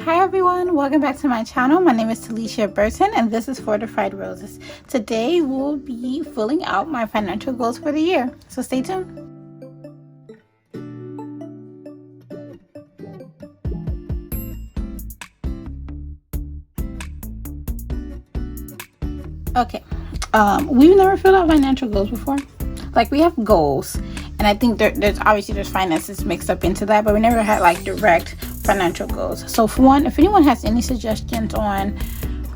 Hi everyone, welcome back to my channel. My name is Talisha Burton and this is Fortified Roses. Today we'll be filling out my financial goals for the year, so stay tuned. Okay, we've never filled out financial goals before. Like, we have goals, and I think there's finances mixed up into that, but we never had like direct financial goals. So for one, if anyone has any suggestions on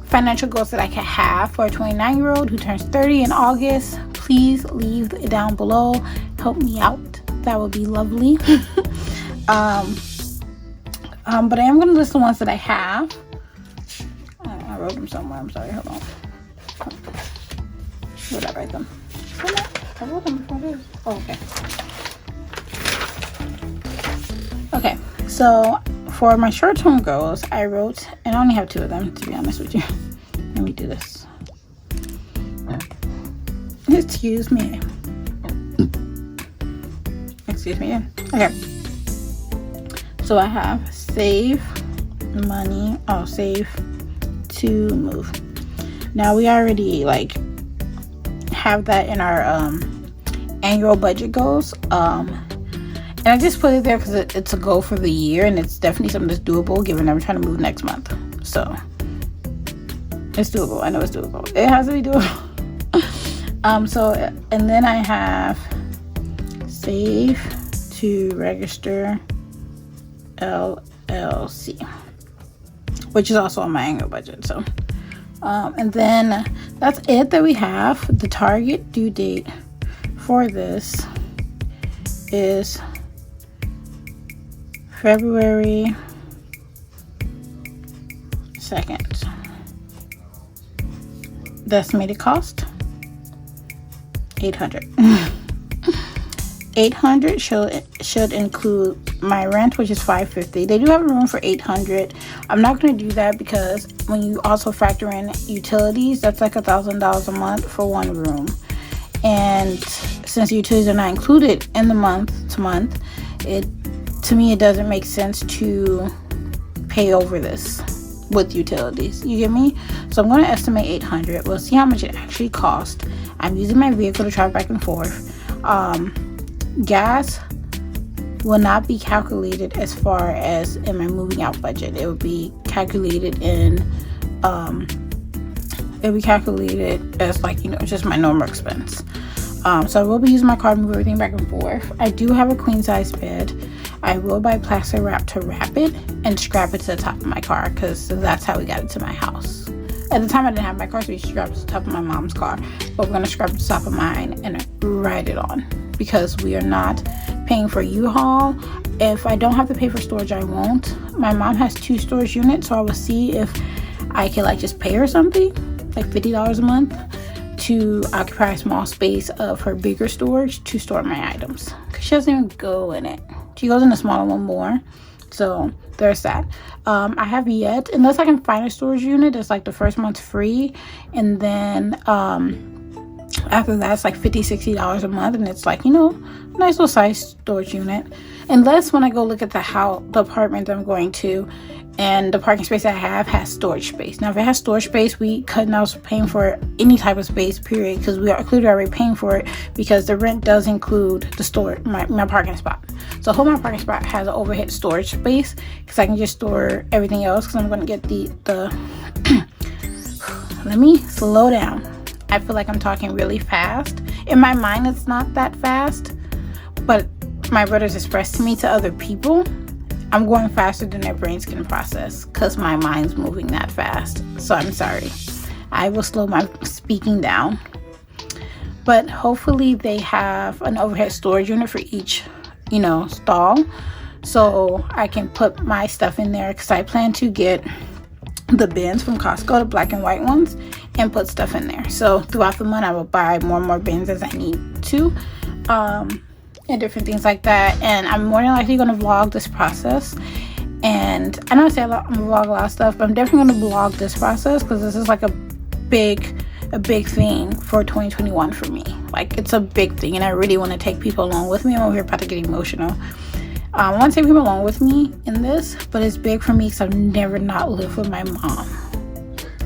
financial goals that I can have for a 29-year-old who turns 30 in August, please leave it down below. Help me out. That would be lovely. But I am going to list the ones that I have. I wrote them somewhere. I'm sorry. Hold on. Where did I write them? I wrote them before this. Oh, okay. Okay. So for my short-term goals, I wrote, and I only have 2 of them, to be honest with you. Let me do this. Excuse me. Excuse me. Okay. So I have save money. Oh, save to move. Now we already like have that in our annual budget goals. And I just put it there because it's a goal for the year, and it's definitely something that's doable given that we're trying to move next month. So it's doable. I know it's doable. It has to be doable. And then I have save to register LLC, which is also on my annual budget. So and then that's it that we have. The target due date for this is February 2nd. The estimated cost $800. $800 should include my rent, which is $550. They do have a room for $800. I'm not going to do that because when you also factor in utilities, that's like $1,000 a month for one room. And since utilities are not included in the month to month, to me it doesn't make sense to pay over this with utilities. You get me? So I'm going to estimate $800. We'll see how much it actually costs. I'm using my vehicle to travel back and forth. Gas will not be calculated as far as in my moving out budget. It will be calculated in as like, just my normal expense. So I will be using my car to move everything back and forth. I do have a queen size bed. I will buy plastic wrap to wrap it and strap it to the top of my car because that's how we got it to my house. At the time I didn't have my car, so we strapped it to the top of my mom's car, but we're going to strap it to the top of mine and ride it on because we are not paying for U-Haul. If I don't have to pay for storage, I won't. My mom has 2 storage units, so I will see if I can like just pay her something like $50 a month to occupy a small space of her bigger storage to store my items, because she doesn't even go in it. She goes in the smaller one more. So there's that. I have yet, unless I can find a storage unit, it's like the first month's free, and then after that it's like $50-$60 a month, and it's like, nice little size storage unit. Unless when I go look at the apartment I'm going to, and the parking space I have has storage space. Now if it has storage space, we couldn't also paying for any type of space, period, because we are clearly already paying for it, because the rent does include the my parking spot. So whole my parking spot has an overhead storage space because I can just store everything else, because I'm going to get the let me slow down. I feel like I'm talking really fast. In my mind it's not that fast, but my brothers expressed to me to other people I'm going faster than their brains can process because my mind's moving that fast. So I'm sorry. I will slow my speaking down. But hopefully they have an overhead storage unit for each, stall. So I can put my stuff in there, because I plan to get the bins from Costco, the black and white ones, and put stuff in there. So throughout the month I will buy more and more bins as I need to. And different things like that. And I'm more than likely going to vlog this process. And I know I say I'm going to vlog a lot of stuff, but I'm definitely going to vlog this process because this is like a big thing for 2021 for me. Like, it's a big thing, and I really want to take people along with me. I'm over here about to get emotional. I want to take him along with me in this, but it's big for me because I've never not lived with my mom.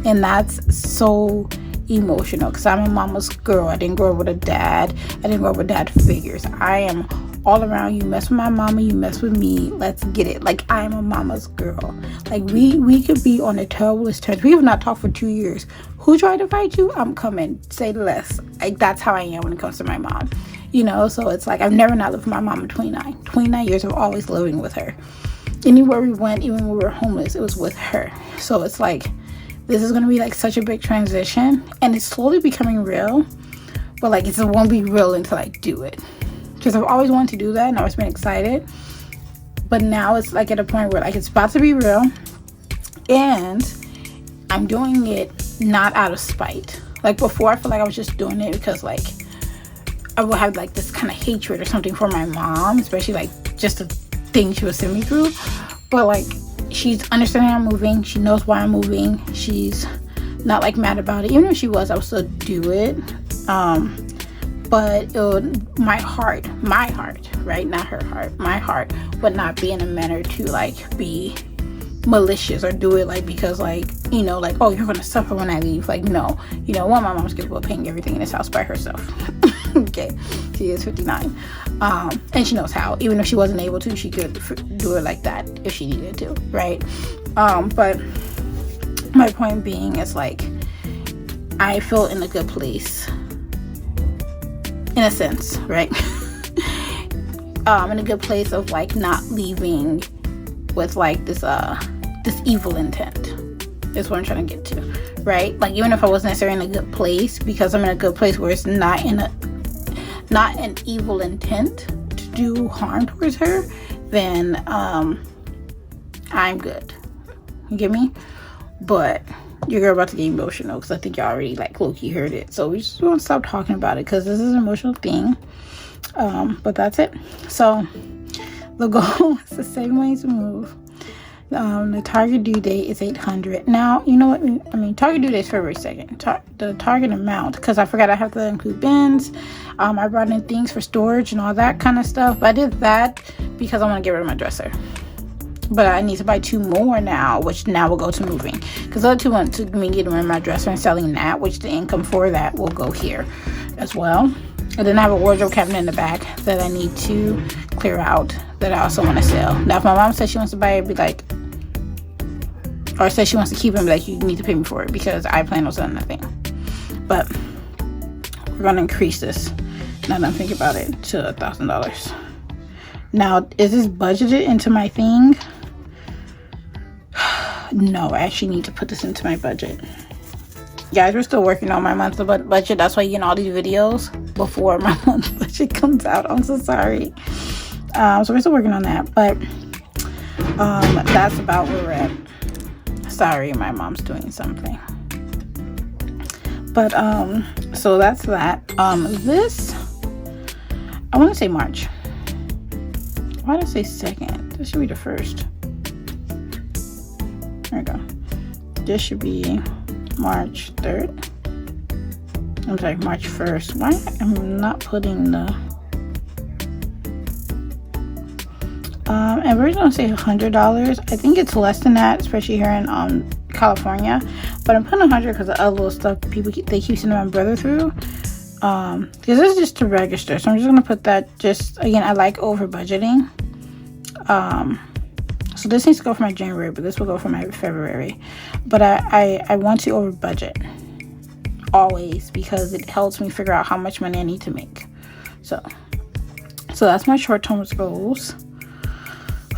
And that's so emotional because I'm a mama's girl. I didn't grow up with a dad. I didn't grow up with dad figures. I am all around. You mess with my mama, you mess with me. Let's get it. Like, I am a mama's girl. Like, we could be on the terriblest terms. We have not talked for 2 years. Who tried to fight you? I'm coming. Say less. Like, that's how I am when it comes to my mom. You know, so it's like I've never not lived with my mom at 29 years of always living with her. Anywhere we went, even when we were homeless, it was with her. So it's like, this is going to be like such a big transition, and it's slowly becoming real, but like it won't be real until I do it, because I've always wanted to do that and I've always been excited, but now it's like at a point where like it's about to be real, and I'm doing it not out of spite. Like before, I feel like I was just doing it because like I would have like this kind of hatred or something for my mom, especially like just the thing she was sending me through. But like, she's understanding I'm moving. She knows why I'm moving. She's not like mad about it. Even if she was, I would still do it. But it would, my heart, right? Not her heart. My heart would not be in a manner to like be malicious or do it like because like, you know, like, oh, you're gonna suffer when I leave. Like, no. You know, one, my mom's capable of paying everything in this house by herself. Okay, she is 59, and she knows how. Even if she wasn't able to, she could do it like that if she needed to, right? But my point being is like, I feel in a good place, in a sense, right? In a good place of like not leaving with like this evil intent is what I'm trying to get to, right? Like, even if I wasn't necessarily in a good place, because I'm in a good place where it's not an evil intent to do harm towards her, then I'm good. You get me? But your girl about to get emotional because I think y'all already like low-key heard it, so we just want to stop talking about it because this is an emotional thing. But that's it. So the goal is the same way to move. The target due date is $800. Now, you know what I mean? Target due date is February 2nd. The target amount, because I forgot I have to include bins. I brought in things for storage and all that kind of stuff. But I did that because I want to get rid of my dresser. But I need to buy 2 more now, which now will go to moving. Because the other 2 went to me getting rid of my dresser and selling that, which the income for that will go here as well. And then I have a wardrobe cabinet in the back that I need to clear out that I also want to sell. Now, if my mom says she wants to buy it, be like, or says she wants to keep it, be like, you need to pay me for it because I plan on selling nothing. But we're going to increase this, now that I'm thinking about it, to $1,000. Now, is this budgeted into my thing? No, I actually need to put this into my budget. Guys, we're still working on my monthly budget. That's why you're getting all these videos before my monthly budget comes out. I'm so sorry. So we're still working on that. But that's about where we're at. Sorry, my mom's doing something. But so that's that. This, I want to say March. Why did I say 2nd? This should be the 1st. There we go. This should be March 3rd. I'm sorry, March 1st. Why am I not putting the and we're gonna say $100. I think it's less than that, especially here in California, but I'm putting 100 because of other little stuff they keep sending my brother through, because this is just to register, so I'm just gonna put that. Just again, I like over budgeting. So this needs to go for my January, but this will go for my February. But I want to over budget always because it helps me figure out how much money I need to make. So that's my short-term goals.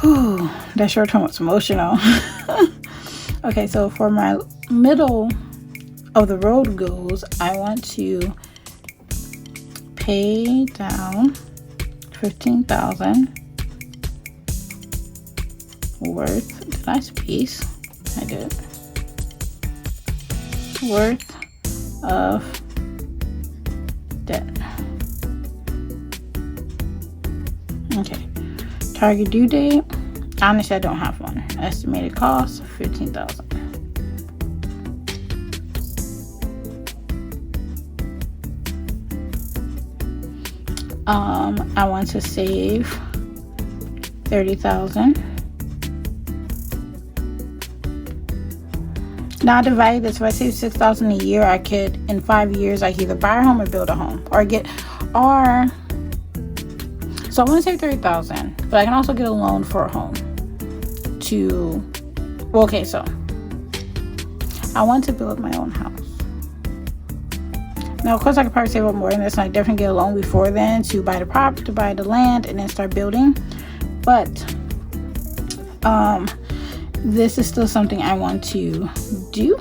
Ooh, that short-term was emotional. Okay, so for my middle of the road goals, I want to pay down $15,000 worth. Did I space? I did. Worth of debt. Okay. Target due date. Honestly, I don't have one. Estimated cost $15,000. I want to save $30,000. Now I divide this. If I save $6,000 a year, I could, in 5 years, I could either buy a home or build a home, so I want to save $30,000, but I can also get a loan for a home. So I want to build my own house. Now, of course, I could probably save up more than this, and I definitely get a loan before then to buy the property, to buy the land, and then start building. But this is still something I want to do.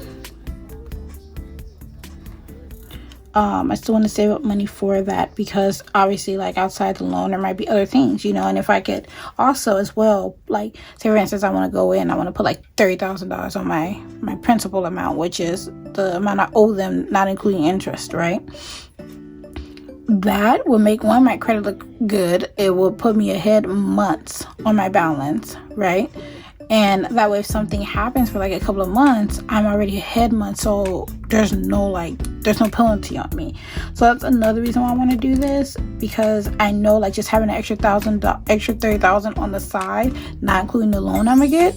I still want to save up money for that, because obviously, like, outside the loan, there might be other things, and if I could also as well, like, say for instance, I want to go in, I want to put like $30,000 on my principal amount, which is the amount I owe them, not including interest, right? That will make my credit look good. It will put me ahead months on my balance, right? And that way, if something happens for like a couple of months, I'm already ahead months, so there's no penalty on me. So that's another reason why I want to do this, because I know, like, just having an extra $30,000 on the side, not including the loan I'm gonna get,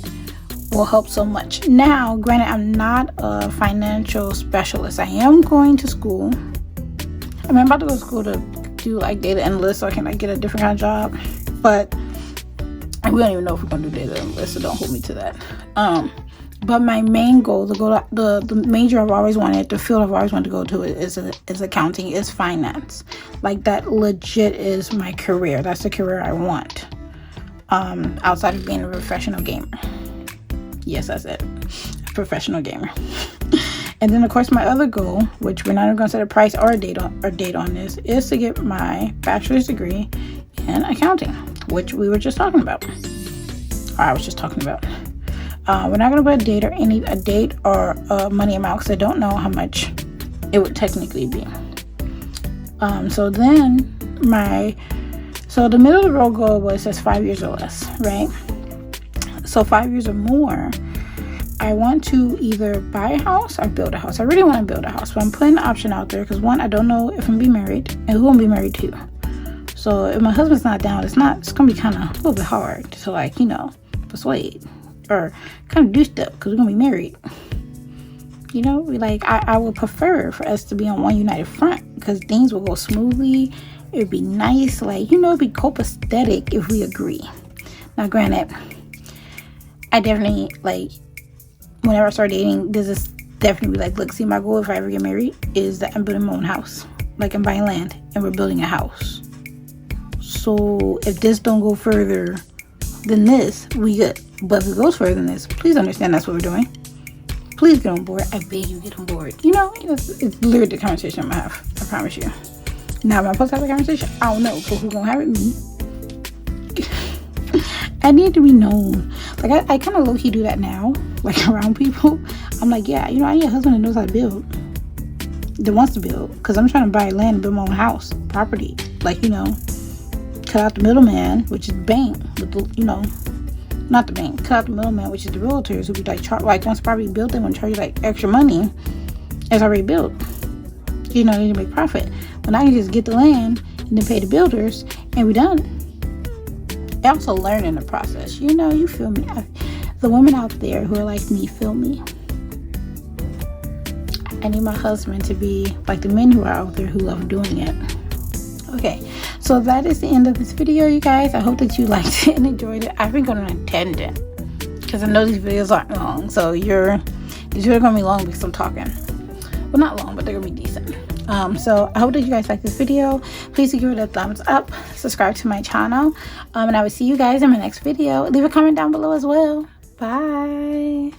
will help so much. Now, granted, I'm not a financial specialist. I am going to school. I'm about to go to school to do like data analyst, so I can like get a different kind of job, but we don't even know if we're gonna do data analyst, so don't hold me to that. But my main goal, the major I've always wanted, the field I've always wanted to go to is accounting, is finance. Like, that legit is my career. That's the career I want. Outside of being a professional gamer. Yes, that's it. A professional gamer. And then, of course, my other goal, which we're not even going to set a price or a date on this, is to get my bachelor's degree in accounting, which we were just talking about. Or I was just talking about. We're not going to put a date or a money amount, because I don't know how much it would technically be. So the middle of the road goal was just 5 years or less, right? So 5 years or more, I want to either buy a house or build a house. I really want to build a house, but I'm putting the option out there because, one, I don't know if I'm going to be married and who I'm going to be married to. So if my husband's not down, it's going to be kind of a little bit hard to, like, persuade or kind of do stuff, because we're going to be married. I would prefer for us to be on one united front, because things will go smoothly. It'd be nice, it'd be copacetic if we agree. Now, granted, I definitely, whenever I start dating, this is definitely look, see, my goal if I ever get married is that I'm building my own house. I'm buying land and we're building a house. So if this don't go further than this, we good. But if it goes further than this, please understand that's what we're doing. Please get on board. I beg you, get on board. It's literally the conversation I'm gonna have. I promise you. Now, am I supposed to have a conversation? I don't know. But who's gonna have it? Me. I need to be known. I kind of low-key do that now, around people. I'm like, yeah, I need a husband that knows how to build, that wants to build, because I'm trying to buy land and build my own house, property. Cut out the middleman, which is the bank, not the bank, cut out the middleman, which is the realtors, who be once property built, they want to charge you extra money. It's already built. They need to make profit. When I can just get the land and then pay the builders, and we're done. I also learn in the process. You feel me. The women out there who are like me feel me. I need my husband to be like the men who are out there who love doing it. Okay, so that is the end of this video, you guys. I hope that you liked it and enjoyed it. I've been going on a tangent because I know these videos aren't long, so these videos are gonna be long because I'm talking. Well, not long, but they're gonna be decent. So I hope that you guys like this video. Please give it a thumbs up, subscribe to my channel, and I will see you guys in my next video. Leave a comment down below as well. Bye.